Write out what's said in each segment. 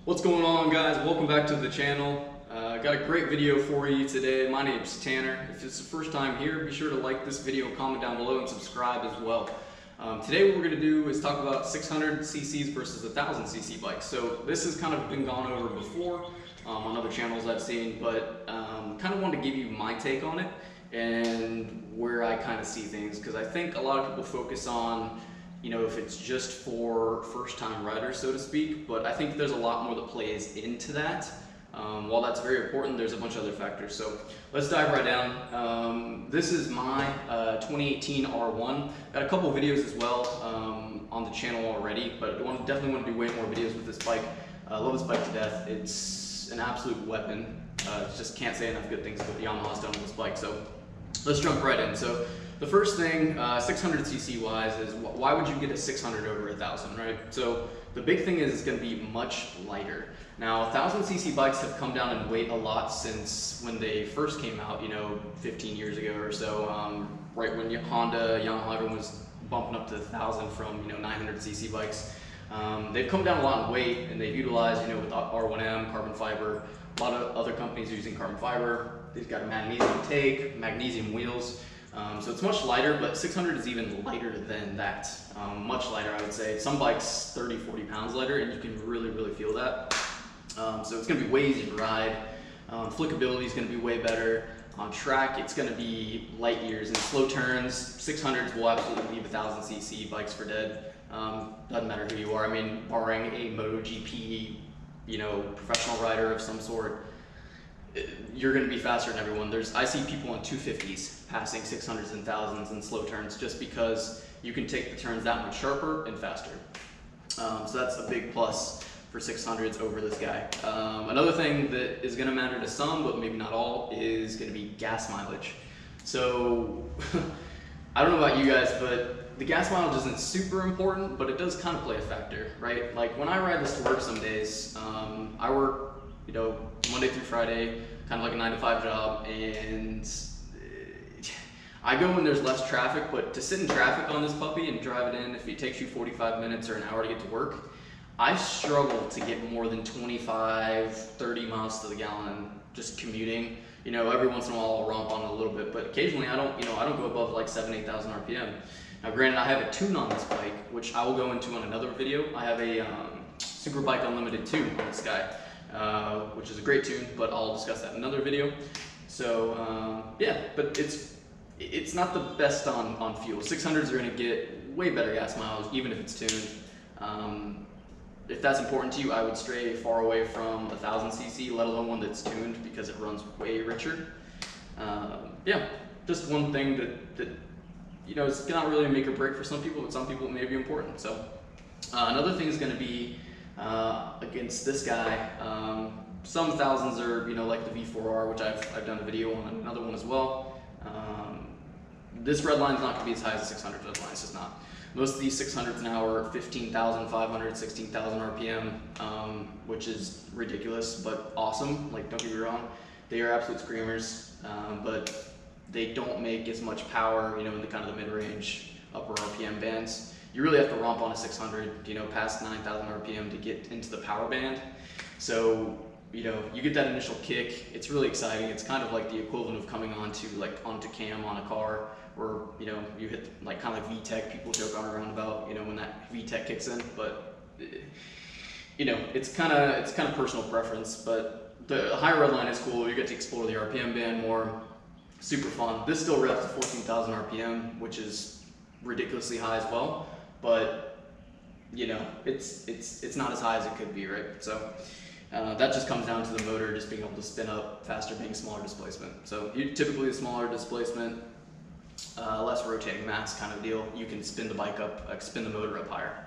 What's going on, guys? Welcome back to the channel. Got a great video for you today. My name's Tanner. If it's the first time here, be sure to like this video, comment down below, and subscribe as well. Today what we're going to do is talk about 600 cc's versus 1000 cc bikes. So this has kind of been gone over before on other channels I've seen, but kind of wanted to give you my take on it and where I kind of see things, because I think a lot of people focus on, you know, if it's just for first-time riders, so to speak, but I think there's a lot more that plays into that. While that's very important, there's a bunch of other factors. So let's dive right down. This is my 2018 R1. Got a couple of videos as well on the channel already, but I definitely want to do way more videos with this bike. I love this bike to death. It's an absolute weapon. Just can't say enough good things about the Yamaha's done with this bike. So let's jump right in. So the first thing, 600 cc wise, is why would you get a 600 over 1000, right? So the big thing is it's going to be much lighter. Now 1000 cc bikes have come down in weight a lot since when they first came out, you know, 15 years ago or so, right when Honda, Yamaha, everyone was bumping up to 1000 from, you know, 900 cc bikes. They've come down a lot in weight, and they've utilized, you know, with R1M, carbon fiber. A lot of other companies are using carbon fiber. They've got a magnesium take, magnesium wheels. So it's much lighter, but 600 is even lighter than that. Much lighter, I would say. Some bikes 30, 40 pounds lighter, and you can really, really feel that. So it's going to be way easier to ride. Flickability is going to be way better. On track, it's going to be light years. In slow turns, 600s will absolutely leave 1000 cc bikes for dead. Doesn't matter who you are. I mean, barring a MotoGP, you know, professional rider of some sort, you're going to be faster than everyone. I see people on 250s passing 600s and 1000s in slow turns, just because you can take the turns that much sharper and faster. So that's a big plus for 600s over this guy. Another thing that is going to matter to some, but maybe not all, is going to be gas mileage. So I don't know about you guys, but the gas mileage isn't super important, but it does kind of play a factor, right? Like when I ride this to work some days, I work, you know, Monday through Friday, kind of like a 9-to-5 job, and I go when there's less traffic. But to sit in traffic on this puppy and drive it in, if it takes you 45 minutes or an hour to get to work, I struggle to get more than 25, 30 miles to the gallon just commuting. You know, every once in a while I'll romp on it a little bit, but occasionally I don't go above like 7,000, 8,000 RPM. Now granted, I have a tune on this bike, which I will go into on another video. I have a Super Bike Unlimited tune on this guy, which is a great tune, but I'll discuss that in another video. So yeah, but it's not the best on fuel. 600s are going to get way better gas mileage, even if it's tuned. If that's important to you, I would stray far away from 1000 cc, let alone one that's tuned, because it runs way richer. Yeah, just one thing that you know, it's not really a make or break for some people, but some people it may be important. So another thing is going to be against this guy. Some 1000s are, you know, like the V4R, which I've done a video on another one as well. This red line is not going to be as high as the 600 red line. It's just not. Most of these 600s now are 15,500, 16,000 RPM, which is ridiculous, but awesome. Like, don't get me wrong, they are absolute screamers, but they don't make as much power, you know, in the kind of the mid-range, upper RPM bands. You really have to romp on a 600, you know, past 9,000 RPM to get into the power band. So, you know, you get that initial kick. It's really exciting. It's kind of like the equivalent of coming onto cam on a car, where, you know, you hit like kind of like VTEC. People joke on around about, you know, when that VTEC kicks in, but you know, it's kind of personal preference. But the higher red line is cool. You get to explore the RPM band more. Super fun. This still revs to 14,000 RPM, which is ridiculously high as well. But you know, it's not as high as it could be, right? So that just comes down to the motor just being able to spin up faster, being smaller displacement. So typically a smaller displacement, less rotating mass kind of deal, you can spin the bike up, spin the motor up higher.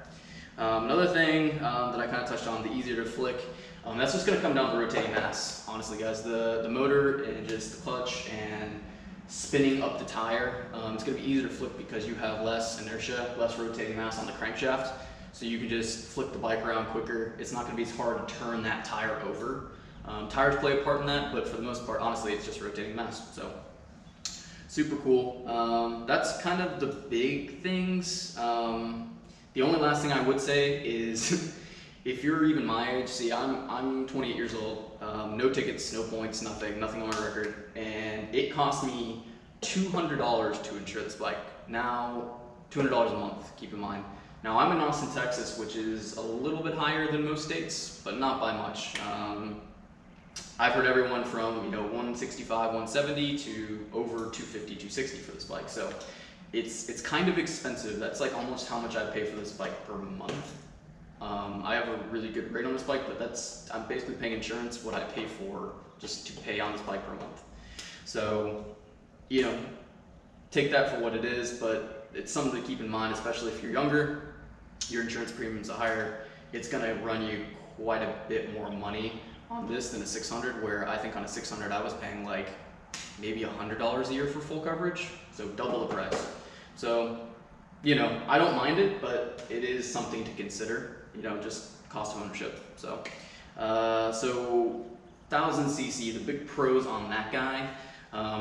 Another thing that I kind of touched on, the easier to flick, that's just going to come down to rotating mass. Honestly, guys, the motor and just the clutch and spinning up the tire, it's going to be easier to flick because you have less inertia, less rotating mass on the crankshaft. So you can just flick the bike around quicker. It's not going to be as hard to turn that tire over. Tires play a part in that, but for the most part, honestly, it's just rotating mass. So super cool. That's kind of the big things. The only last thing I would say is if you're even my age, see, I'm 28 years old, no tickets, no points, nothing on my record, and it cost me $200 to insure this bike. Now, $200 a month, keep in mind. Now, I'm in Austin, Texas, which is a little bit higher than most states, but not by much. I've heard everyone from 165, 170 to over 250, 260 for this bike. So it's kind of expensive. That's like almost how much I pay for this bike per month. I have a really good rate on this bike, but I'm basically paying insurance what I pay for just to pay on this bike per month. So, take that for what it is, but it's something to keep in mind, especially if you're younger, your insurance premiums are higher. It's gonna run you quite a bit more money on this than a 600, where I think on a 600 I was paying like maybe $100 a year for full coverage, so double the price. So, I don't mind it, but it is something to consider, just cost of ownership. So, 1000cc, the big pros on that guy,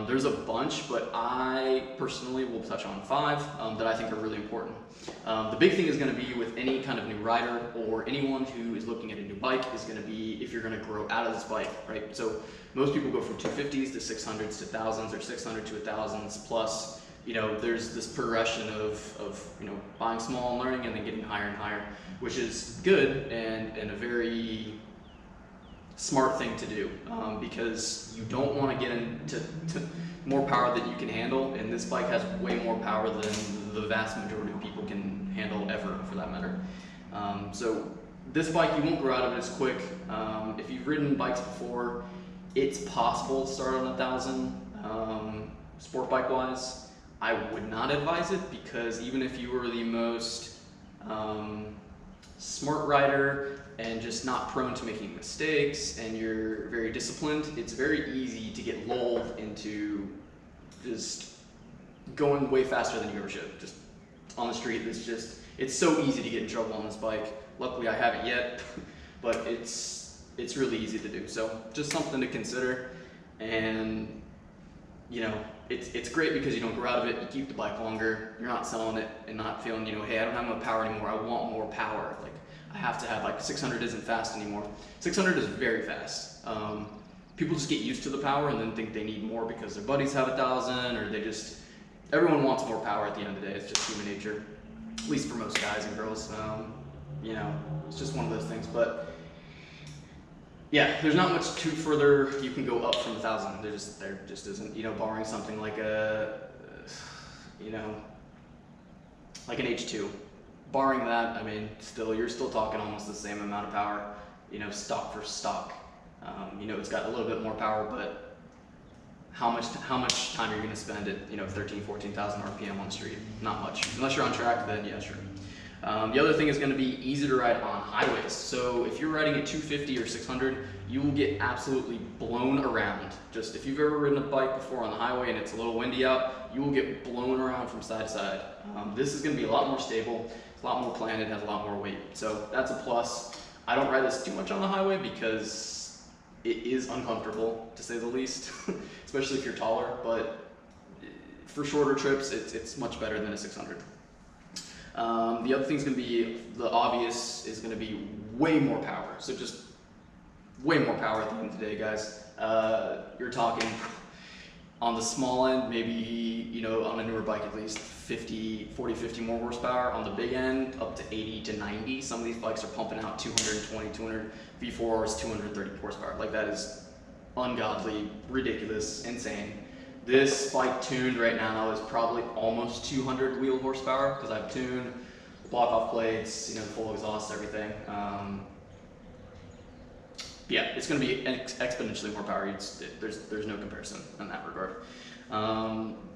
there's a bunch, but I personally will touch on 5 that I think are really important. The big thing is going to be with any kind of new rider or anyone who is looking at a new bike is going to be if you're going to grow out of this bike, right? So most people go from 250s to 600s to 1000s or 600 to 1000s plus. There's this progression of buying small and learning and then getting higher and higher, which is good and a very smart thing to do, because you don't want to get into more power than you can handle, and this bike has way more power than the vast majority of people can handle ever, for that matter. So this bike, you won't grow out of it as quick. If you've ridden bikes before, it's possible to start on 1000 sport bike wise. I would not advise it, because even if you were the most smart rider and just not prone to making mistakes and you're very disciplined, it's very easy to get lulled into just going way faster than you ever should. Just on the street, it's so easy to get in trouble on this bike. Luckily I haven't yet, but it's really easy to do. So just something to consider. And it's great because you don't grow out of it, you keep the bike longer, you're not selling it and not feeling, hey, I don't have enough power anymore, I want more power. Like, I have to have, like, 600 isn't fast anymore. 600 is very fast. People just get used to the power and then think they need more because their buddies have 1000, or everyone wants more power at the end of the day. It's just human nature, at least for most guys and girls. It's just one of those things. But yeah, there's not much too further you can go up from 1000. There just isn't, barring something like like an H2. Barring that, I mean, you're still talking almost the same amount of power, stock for stock. It's got a little bit more power, but how much time are you going to spend at 13, 14,000 RPM on the street? Not much. Unless you're on track, then yeah, sure. The other thing is going to be easy to ride on highways. So if you're riding at 250 or 600, you will get absolutely blown around. Just if you've ever ridden a bike before on the highway and it's a little windy out, you will get blown around from side to side. This is going to be a lot more stable, it's a lot more planted, has a lot more weight. So that's a plus. I don't ride this too much on the highway because it is uncomfortable, to say the least, especially if you're taller, but for shorter trips, it's much better than a 600. The other thing's going to be, the obvious, is going to be way more power. So just way more power at the end of the day, guys. You're talking on the small end, maybe, on a newer bike at least, 40, 50 more horsepower. On the big end, up to 80 to 90. Some of these bikes are pumping out 220, 200 V4s, 230 horsepower. Like, that is ungodly, ridiculous, insane. This bike tuned right now is probably almost 200 wheel horsepower because I've tuned, block off plates, full exhaust, everything. Yeah, it's going to be exponentially more power. There's no comparison in that regard.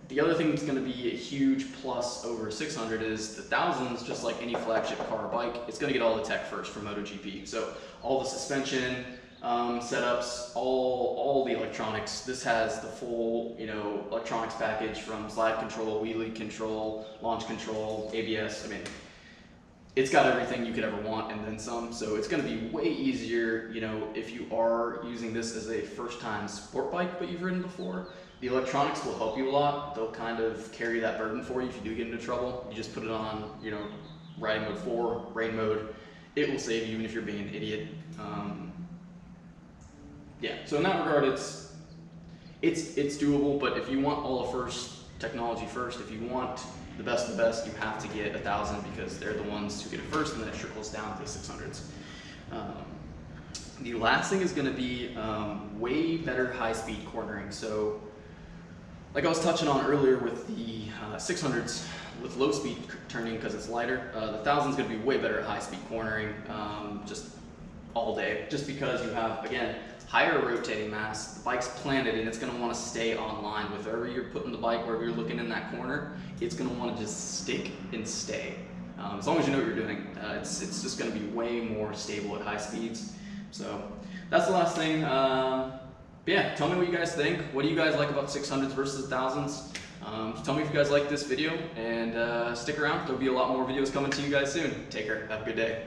The other thing that's going to be a huge plus over 600 is the 1000s, just like any flagship car or bike, it's going to get all the tech first from MotoGP. So all the suspension setups, all the electronics. This has the full, electronics package from slide control, wheelie control, launch control, ABS. I mean, it's got everything you could ever want and then some. So it's going to be way easier, if you are using this as a first-time sport bike but you've ridden before. The electronics will help you a lot. They'll kind of carry that burden for you if you do get into trouble. You just put it on, riding mode 4, rain mode, it will save you even if you're being an idiot. Yeah, so in that regard, it's doable, but if you want all the technology first, if you want the best of the best, you have to get 1000 because they're the ones who get it first, and then it trickles down to the 600s. The last thing is going to be way better high-speed cornering. So, like I was touching on earlier with the 600s, with low-speed turning because it's lighter, the 1000 is going to be way better at high-speed cornering, just all day. Just because you have, again, higher rotating mass, the bike's planted, and it's going to want to stay on line. With wherever you're putting the bike, wherever you're looking in that corner, it's going to want to just stick and stay. As long as you know what you're doing, it's just going to be way more stable at high speeds. So that's the last thing. But yeah, tell me what you guys think. What do you guys like about 600s versus 1000s? Tell me if you guys like this video, and stick around. There'll be a lot more videos coming to you guys soon. Take care. Have a good day.